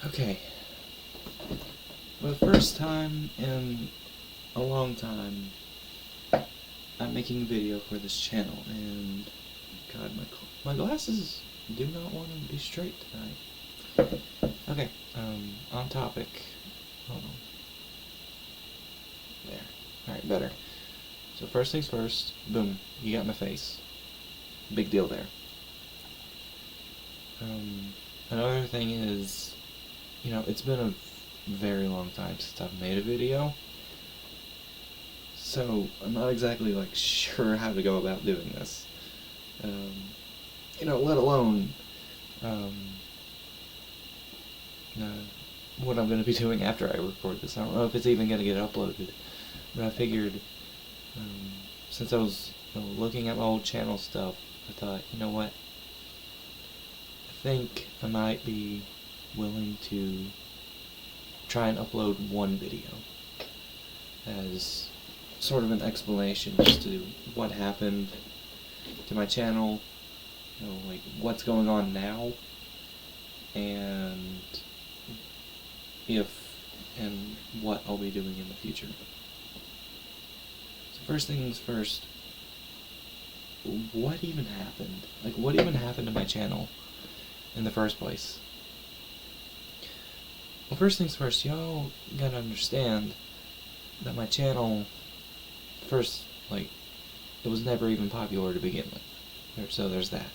Okay. For the first time in a long time, I'm making a video for this channel, and God, my glasses do not want to be straight tonight. Okay, on topic. Hold on. There. Alright, better. So first things first, boom, you got my face. Big deal there. Another thing is, it's been a very long time since I've made a video, so I'm not exactly sure how to go about doing this. Let alone what I'm going to be doing after I record this. I don't know if it's even going to get uploaded, but I figured since I was looking at my old channel stuff, I thought, you know what, I think I might be willing to try and upload one video as sort of an explanation as to what happened to my channel, what's going on now, and if and what I'll be doing in the future. So first things first, what even happened? What even happened to my channel in the first place? Well, first things first, y'all gotta understand that my channel, first, it was never even popular to begin with. So there's that.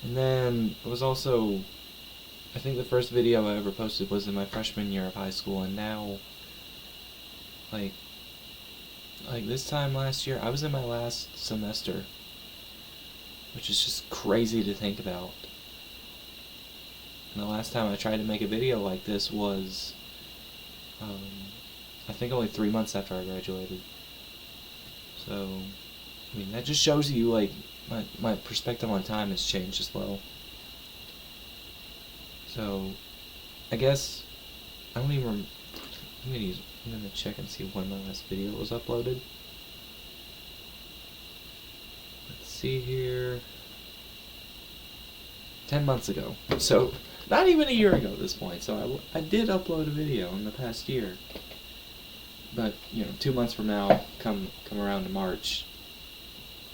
And then it was also, I think the first video I ever posted was in my freshman year of high school, and now, this time last year, I was in my last semester, which is just crazy to think about. And the last time I tried to make a video like this was, I think only 3 months after I graduated. So, that just shows you, my perspective on time has changed as well. So, I guess, I don't even I'm gonna check and see when my last video was uploaded. Let's see here. 10 months ago. So, not even a year ago at this point. So I did upload a video in the past year. But, 2 months from now, come around to March,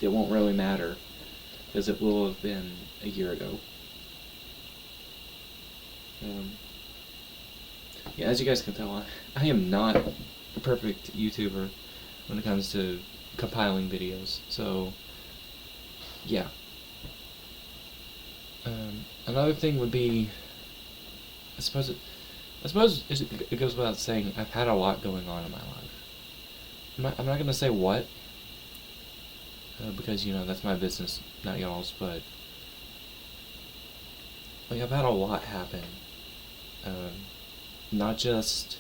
it won't really matter, because it will have been a year ago. Yeah, as you guys can tell, I am not a perfect YouTuber when it comes to compiling videos. So, yeah. Another thing would be, I suppose it goes without saying, I've had a lot going on in my life. I'm not going to say what, because, that's my business, not y'all's, but, I've had a lot happen. Not just,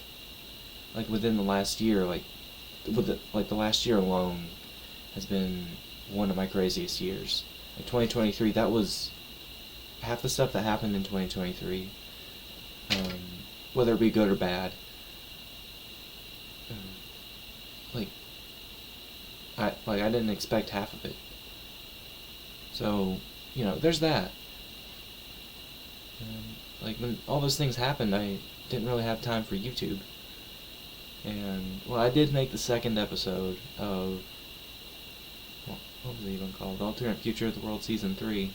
within the last year, the last year alone has been one of my craziest years. 2023, that was half the stuff that happened in 2023, whether it be good or bad. I didn't expect half of it. So, there's that. When all those things happened, I didn't really have time for YouTube. And, I did make the second episode of, what was it even called? Alternate Future of the World Season 3,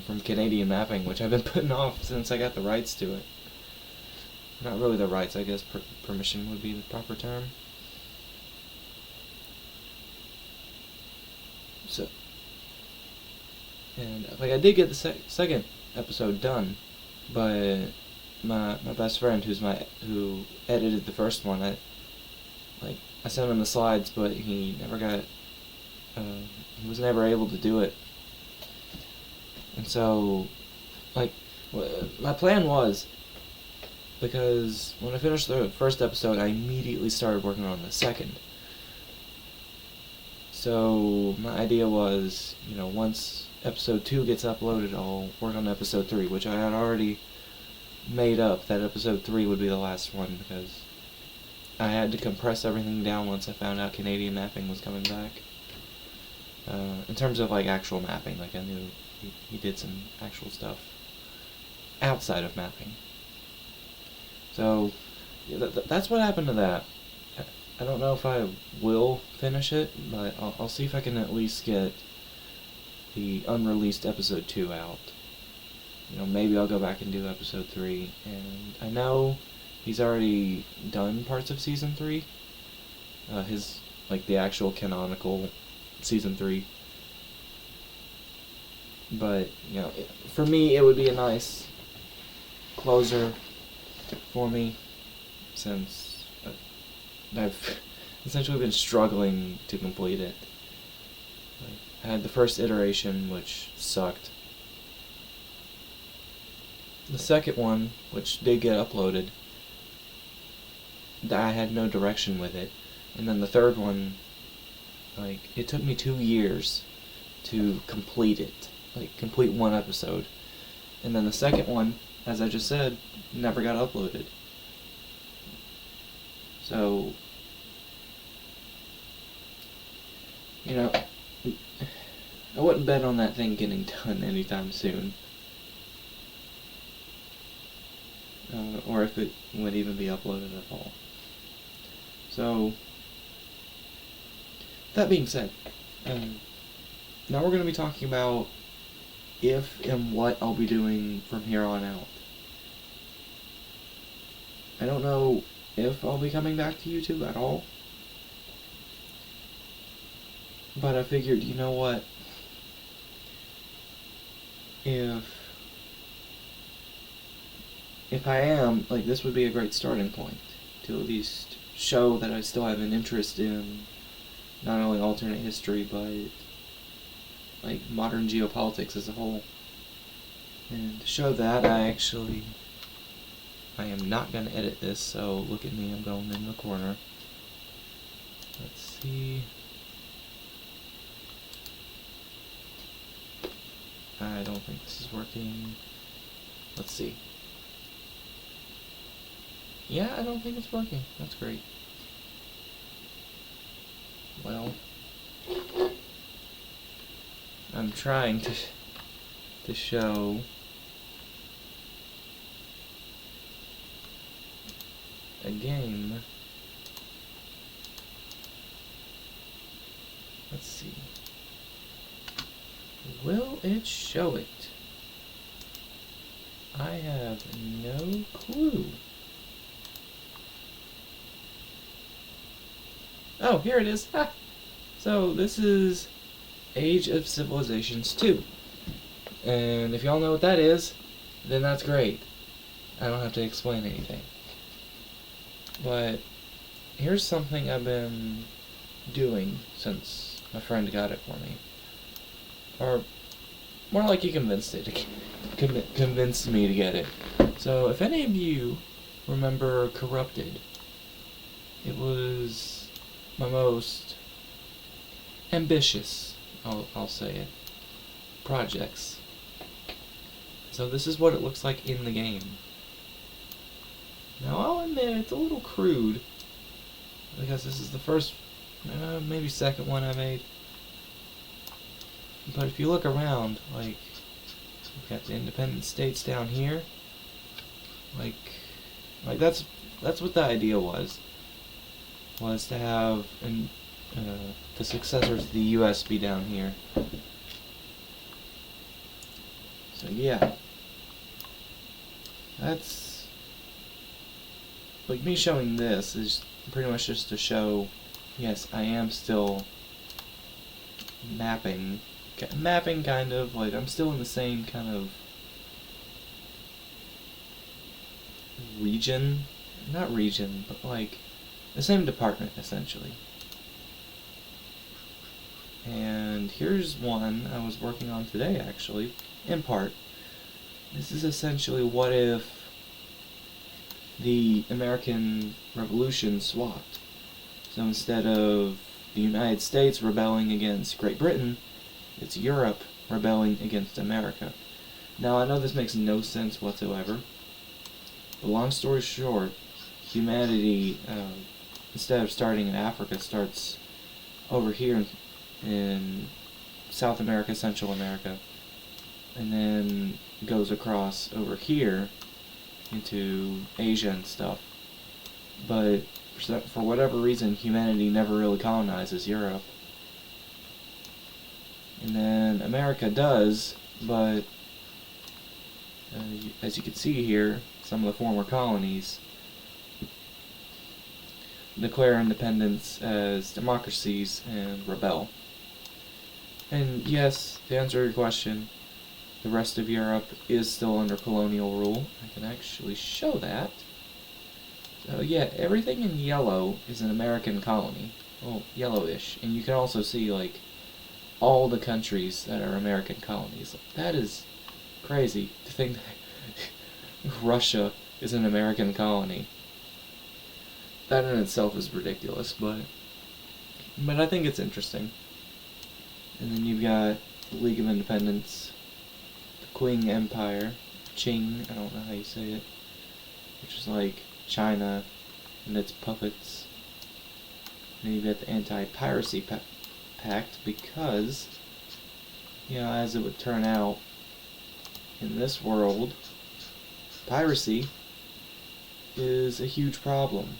from Canadian Mapping, which I've been putting off since I got the rights to it. Not really the rights, I guess permission would be the proper term. So, and, I did get the second episode done, but my best friend, who edited the first one, I sent him the slides, but he never got, he was never able to do it. And so, my plan was, because when I finished the first episode, I immediately started working on the second. So, my idea was, once episode 2 gets uploaded, I'll work on episode 3, which I had already made up that episode 3 would be the last one, because I had to compress everything down once I found out Canadian Mapping was coming back. In terms of, actual mapping, I knew he did some actual stuff. outside of mapping. So that's what happened to that. I don't know if I will finish it, but I'll see if I can at least get the unreleased episode 2 out. Maybe I'll go back and do episode 3. And I know he's already done parts of season 3. The actual canonical season 3. But, for me, it would be a nice closer for me, since I've essentially been struggling to complete it. I had the first iteration, which sucked. The second one, which did get uploaded, I had no direction with it. And then the third one, it took me 2 years to complete it. Complete one episode. And then the second one, as I just said, never got uploaded. So, I wouldn't bet on that thing getting done anytime soon. Or if it would even be uploaded at all. So, that being said, now we're going to be talking about if and what I'll be doing from here on out. I don't know if I'll be coming back to YouTube at all, but I figured, you know what, if I am, this would be a great starting point to at least show that I still have an interest in not only alternate history, but modern geopolitics as a whole. And to show that, I am not going to edit this, so look at me, I'm going in the corner. Let's see. I don't think this is working. Let's see. Yeah, I don't think it's working. That's great. Well, I'm trying to show a game. Let's see. Will it show it? I have no clue. Oh, here it is. Ha! So this is Age of Civilizations 2. And if y'all know what that is, then that's great. I don't have to explain anything. But here's something I've been doing since my friend got it for me. Or more like he convinced me to get it. So if any of you remember Corrupted, it was my most ambitious, I'll say it, projects. So this is what it looks like in the game. Now I'll admit it's a little crude, because this is the first, maybe second one I made. But if you look around, we've got the independent states down here. That's what the idea was to have the successor to the U.S. be down here. So yeah, that's me showing this is pretty much just to show, yes, I am still mapping kind of, I'm still in the same kind of region, not region, but the same department, essentially. And here's one I was working on today, actually, in part. This is essentially what if the American Revolution swapped. So instead of the United States rebelling against Great Britain, it's Europe rebelling against America. Now, I know this makes no sense whatsoever, but long story short, humanity, instead of starting in Africa, starts over here in South America, Central America, and then goes across over here into Asia and stuff. But for whatever reason, humanity never really colonizes Europe. And then America does, but as you can see here, some of the former colonies declare independence as democracies and rebel. And yes, to answer your question, the rest of Europe is still under colonial rule. I can actually show that. So yeah, everything in yellow is an American colony. Well, yellowish. And you can also see, like, all the countries that are American colonies. That is crazy to think that Russia is an American colony. That in itself is ridiculous, but I think it's interesting. And then you've got the League of Independence, the Qing Empire, Qing, I don't know how you say it, which is like China and its puppets. And then you've got the Anti-Piracy Pact, because, you know, as it would turn out, in this world, piracy is a huge problem.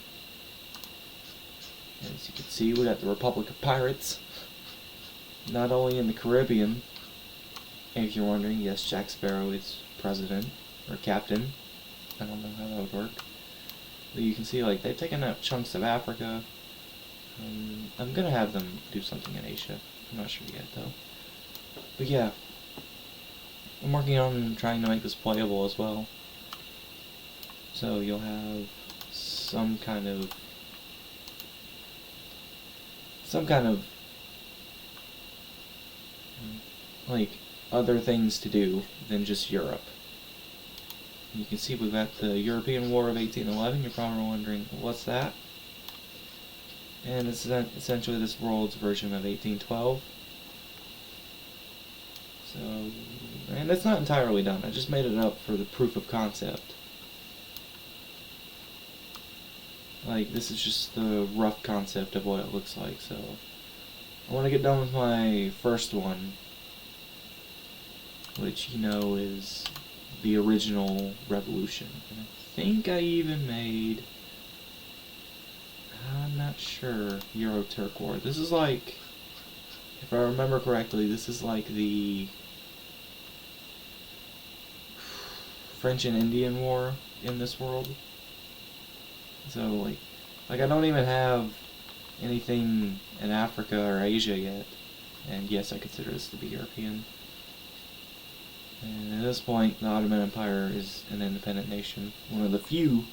As you can see, we got the Republic of Pirates, not only in the Caribbean. And if you're wondering, yes, Jack Sparrow is president, or captain. I don't know how that would work. But you can see, like, they've taken out chunks of Africa. I'm gonna have them do something in Asia. I'm not sure yet, though. But yeah, I'm working on trying to make this playable as well. So you'll have some kind of like other things to do than just Europe. You can see we've got the European War of 1811. You're probably wondering, what's that? And it's essentially this world's version of 1812. So, and it's not entirely done. I just made it up for the proof of concept. Like, this is just the rough concept of what it looks like, so I want to get done with my first one, which, you know, is the original revolution. And I think I even made, I'm not sure, Euro-Turk War. This is like, if I remember correctly, this is like the French and Indian War in this world. So, like I don't even have anything in Africa or Asia yet. And yes, I consider this to be European. And at this point, the Ottoman Empire is an independent nation. One of the few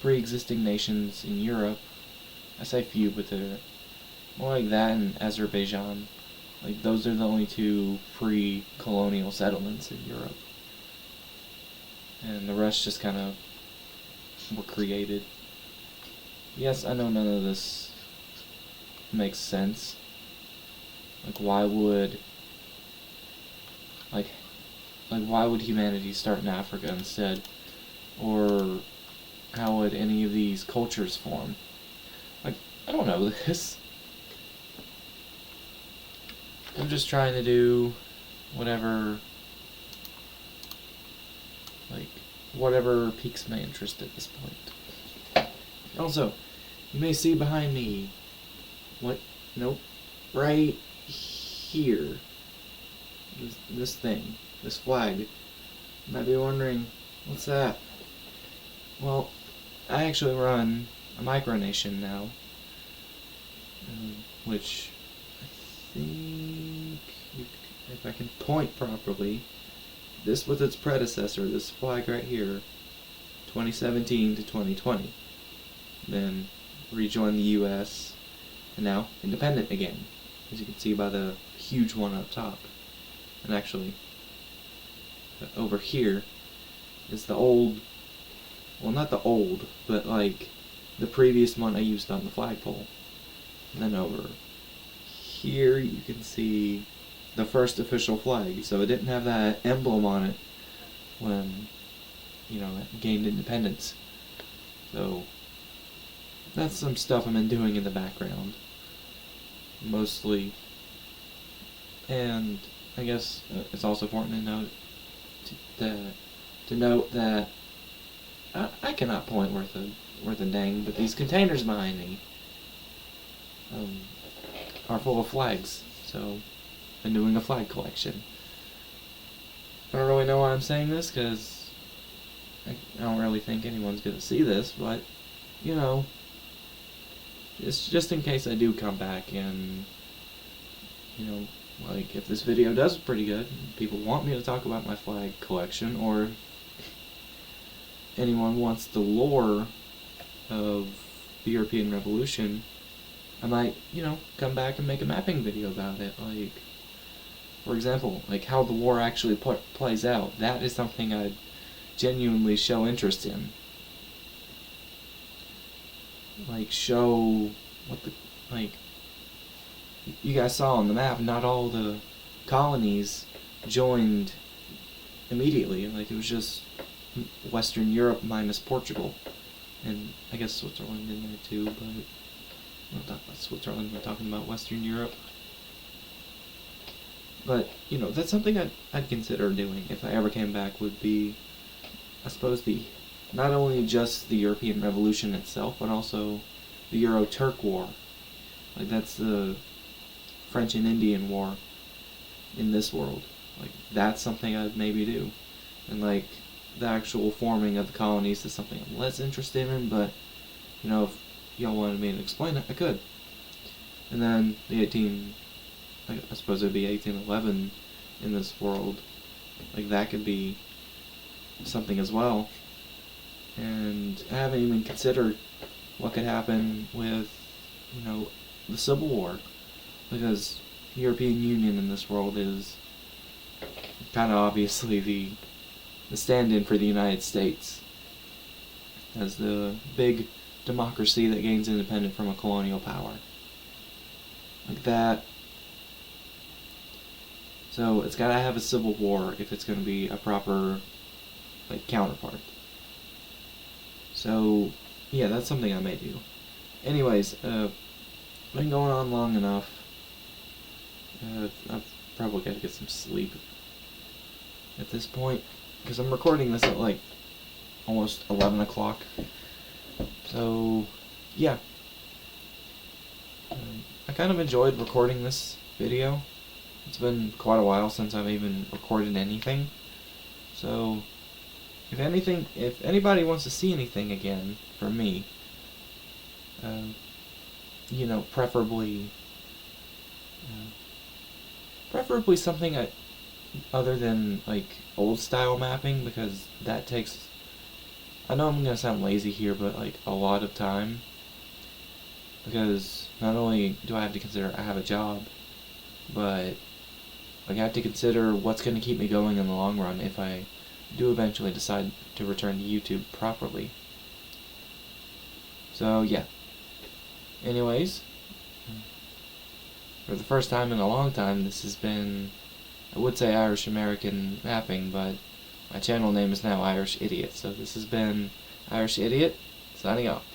pre-existing nations in Europe. I say few, but they're more like that and Azerbaijan. Like, those are the only two pre-colonial settlements in Europe. And the rest just kind of were created. Yes, I know none of this makes sense. Like, why would humanity start in Africa instead? Or how would any of these cultures form? Like, I don't know this. I'm just trying to do whatever piques my interest at this point. Also, you may see behind me, right here, this thing, this flag. You might be wondering, what's that? Well, I actually run a micronation now, which I think, if I can point properly, this was its predecessor, this flag right here, 2017 to 2020. Then rejoined the US, and now independent again, as you can see by the huge one up top. And actually, over here is the old, well, not the old, but like the previous one I used on the flagpole. And then over here you can see the first official flag. So it didn't have that emblem on it when, you know, it gained independence. So that's some stuff I've been doing in the background, mostly. And I guess it's also important to note to note that I cannot point worth a dang, but these containers behind me are full of flags. So I'm doing a flag collection. I don't really know why I'm saying this, because I don't really think anyone's gonna see this, but you know, it's just in case I do come back and, you know, like if this video does pretty good, people want me to talk about my flag collection, or anyone wants the lore of the European Revolution, I might, you know, come back and make a mapping video about it. Like, for example, like how the war actually plays out. That is something I'd genuinely show interest in. Like, show what the, like, you guys saw on the map, not all the colonies joined immediately. Like, it was just Western Europe minus Portugal. And I guess Switzerland in there too, but we're not talking about Switzerland, we're talking about Western Europe. But, you know, that's something I'd consider doing if I ever came back, would be, I suppose, not only just the European Revolution itself, but also the Euro-Turk War. Like, that's the French and Indian War in this world. Like, that's something I'd maybe do. And, like, the actual forming of the colonies is something I'm less interested in, but, you know, if y'all wanted me to explain it, I could. And then the I suppose it would be 1811 in this world. Like, that could be something as well. And I haven't even considered what could happen with, you know, the Civil War, because the European Union in this world is kind of obviously the stand-in for the United States as the big democracy that gains independence from a colonial power. Like that. So it's gotta have a civil war if it's gonna be a proper, like, counterpart. So, yeah, that's something I may do. Anyways, been going on long enough. I've probably gotta get some sleep at this point, because I'm recording this at like almost 11 o'clock. So, yeah. I kind of enjoyed recording this video. It's been quite a while since I've even recorded anything. So, if anybody wants to see anything again from me, you know, preferably something other than, like, old style mapping, because that takes, I know I'm gonna sound lazy here, but, like, a lot of time, because not only do I have to consider I have a job, but, like, I have to consider what's gonna keep me going in the long run if I do eventually decide to return to YouTube properly. So, yeah. Anyways, for the first time in a long time, this has been, I would say Irish American mapping, but my channel name is now Irish Idiot. So this has been Irish Idiot, signing off.